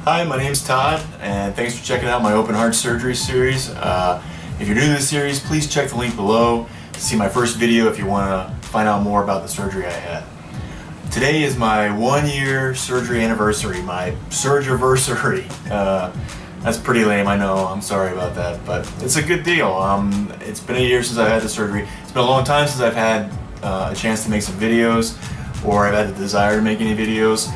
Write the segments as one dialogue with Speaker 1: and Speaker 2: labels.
Speaker 1: Hi, my name's Todd, and thanks for checking out my open heart surgery series. If you're new to this series, please check the link below to see my first video if you want to find out more about the surgery I had. Today is my 1-year surgery anniversary, my Surgeversary. That's pretty lame, I know, I'm sorry about that, but it's a good deal. It's been a year since I've had the surgery. It's been a long time since I've had a chance to make some videos, or I've had the desire to make any videos.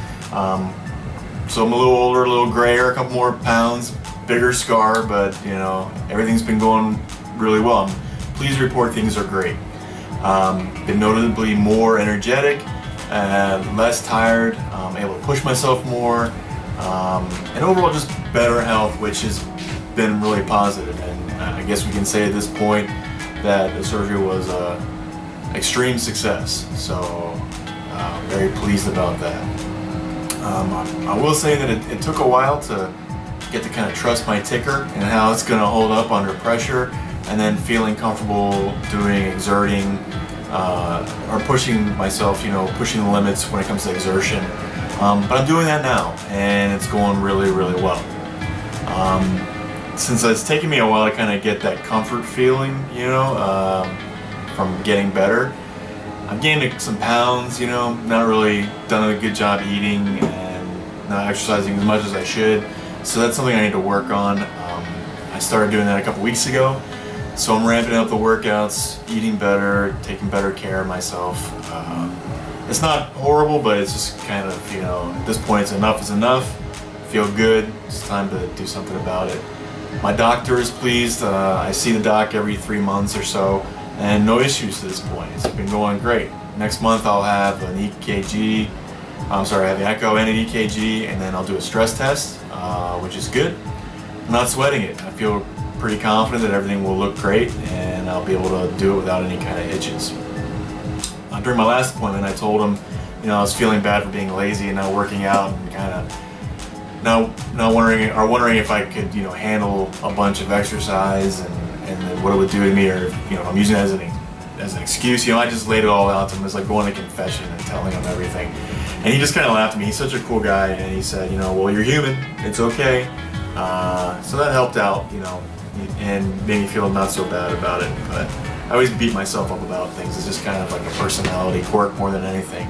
Speaker 1: So I'm a little older, a little grayer, a couple more pounds, bigger scar, but you know, everything's been going really well. I'm pleased to report things are great. Been notably more energetic, less tired, able to push myself more, and overall just better health, which has been really positive. And I guess we can say at this point that the surgery was an extreme success. So very pleased about that. I will say that it took a while to get to kind of trust my ticker and how it's going to hold up under pressure, and then feeling comfortable exerting, or pushing myself, pushing the limits when it comes to exertion. But I'm doing that now, and it's going really, really well. Since it's taken me a while to kind of get that comfort feeling, from getting better, I've gained some pounds, not really done a good job eating and not exercising as much as I should. So that's something I need to work on. I started doing that a couple weeks ago. So I'm ramping up the workouts, eating better, taking better care of myself. It's not horrible, but it's just kind of, at this point it's enough is enough. I feel good, it's time to do something about it. My doctor is pleased. I see the doc every 3 months or so, and no issues to this point. It's been going great. Next month I'll have an EKG, I have the echo and an EKG, and then I'll do a stress test, which is good. I'm not sweating it. I feel pretty confident that everything will look great, and I'll be able to do it without any kind of hitches. During my last appointment, I told him, I was feeling bad for being lazy and not working out, and kind of not wondering if I could, handle a bunch of exercise and what it would do to me, or I'm using it as an excuse. I just laid it all out to him. It was like going to confession and telling him everything, and he just kind of laughed at me. He's such a cool guy, and he said, well, you're human, it's okay. So that helped out, and made me feel not so bad about it. But I always beat myself up about things. It's just kind of like a personality quirk more than anything.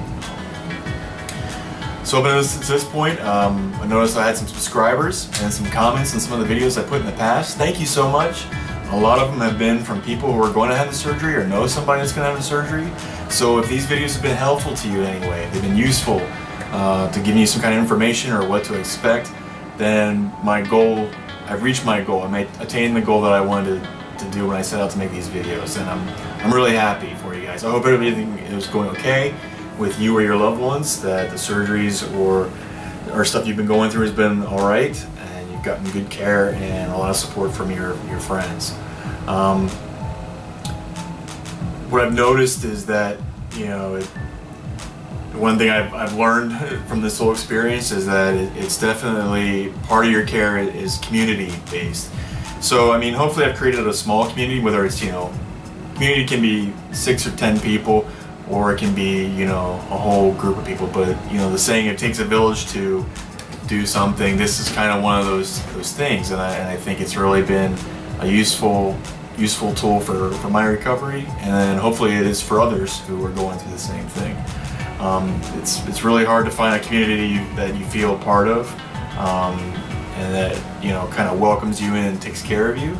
Speaker 1: So up to this point, I noticed I had some subscribers and some comments on some of the videos I put in the past. Thank you so much. A lot of them have been from people who are going to have the surgery or know somebody that's going to have the surgery. So if these videos have been helpful to you in any way, they've been useful to give you some kind of information or what to expect, then I've reached my goal. I attained the goal that I wanted to do when I set out to make these videos, and I'm really happy for you guys. I hope everything is going okay with you or your loved ones, that the surgeries or stuff you've been going through has been alright, and you've gotten good care and a lot of support from your friends. What I've noticed is that, one thing I've learned from this whole experience is that it's definitely part of your care is community based. So hopefully I've created a small community, whether it's, community can be 6 or 10 people, or it can be, a whole group of people. But, the saying, it takes a village to do something. This is kind of one of those things, and I think it's really been a useful tool for my recovery, and then hopefully it is for others who are going through the same thing. It's really hard to find a community that you feel part of, and that kind of welcomes you in and takes care of you.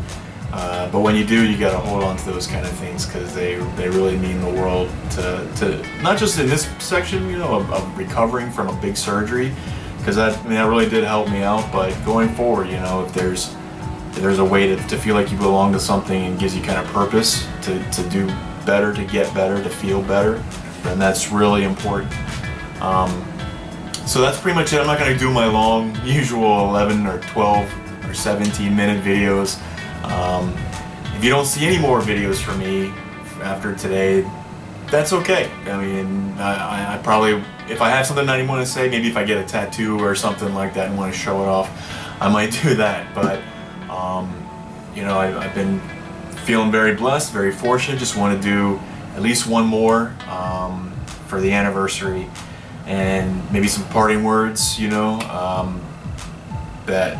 Speaker 1: But when you do, you got to hold on to those kind of things, because they really mean the world to not just in this section, of recovering from a big surgery, because that really did help me out. But going forward, if there's a way to feel like you belong to something and gives you kind of purpose to do better, to get better, to feel better, then that's really important. So that's pretty much it. I'm not going to do my long, usual 11 or 12 or 17 minute videos. If you don't see any more videos from me after today, that's okay. I probably, if I have something I want to say, maybe if I get a tattoo or something like that and want to show it off, I might do that. But I've been feeling very blessed, very fortunate. Just want to do at least one more for the anniversary, and maybe some parting words. that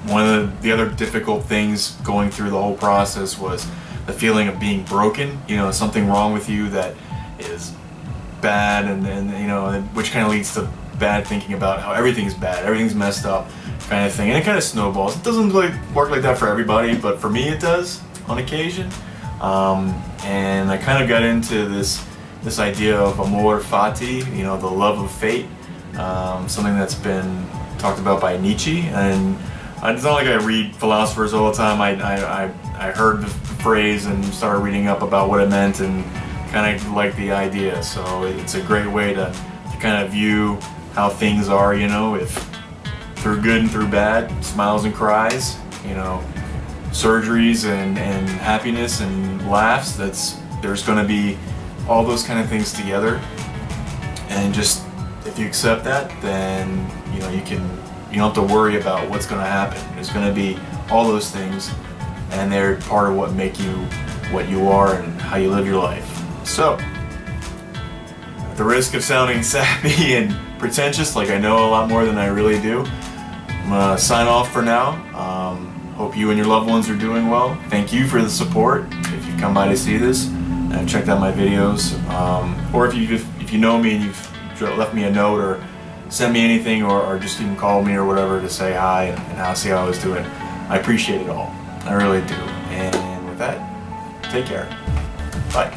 Speaker 1: one of the other difficult things going through the whole process was the feeling of being broken, you know, something wrong with you that is bad, and you know, which kind of leads to bad thinking about how everything's bad, everything's messed up kind of thing, and it kind of snowballs. It doesn't really work like that for everybody, but for me it does on occasion. And I kind of got into this idea of amor fati, you know, the love of fate, something that's been talked about by Nietzsche. And it's not like I read philosophers all the time. I heard the phrase and started reading up about what it meant and kind of like the idea. So it's a great way to kind of view how things are, you know, if through good and through bad, smiles and cries, you know, surgeries and happiness and laughs. There's going to be all those kind of things together, and just if you accept that, then you know, you don't have to worry about what's going to happen. There's going to be all those things, and they're part of what make you what you are and how you live your life. So, at the risk of sounding sappy and pretentious, like I know a lot more than I really do, I'm going to sign off for now. Hope you and your loved ones are doing well. Thank you for the support. If you've come by to see this and checked out my videos, or if you know me and you've left me a note or sent me anything, or just even called me or whatever to say hi and see how I was doing, I appreciate it all. I really do. And with that, take care. Bye.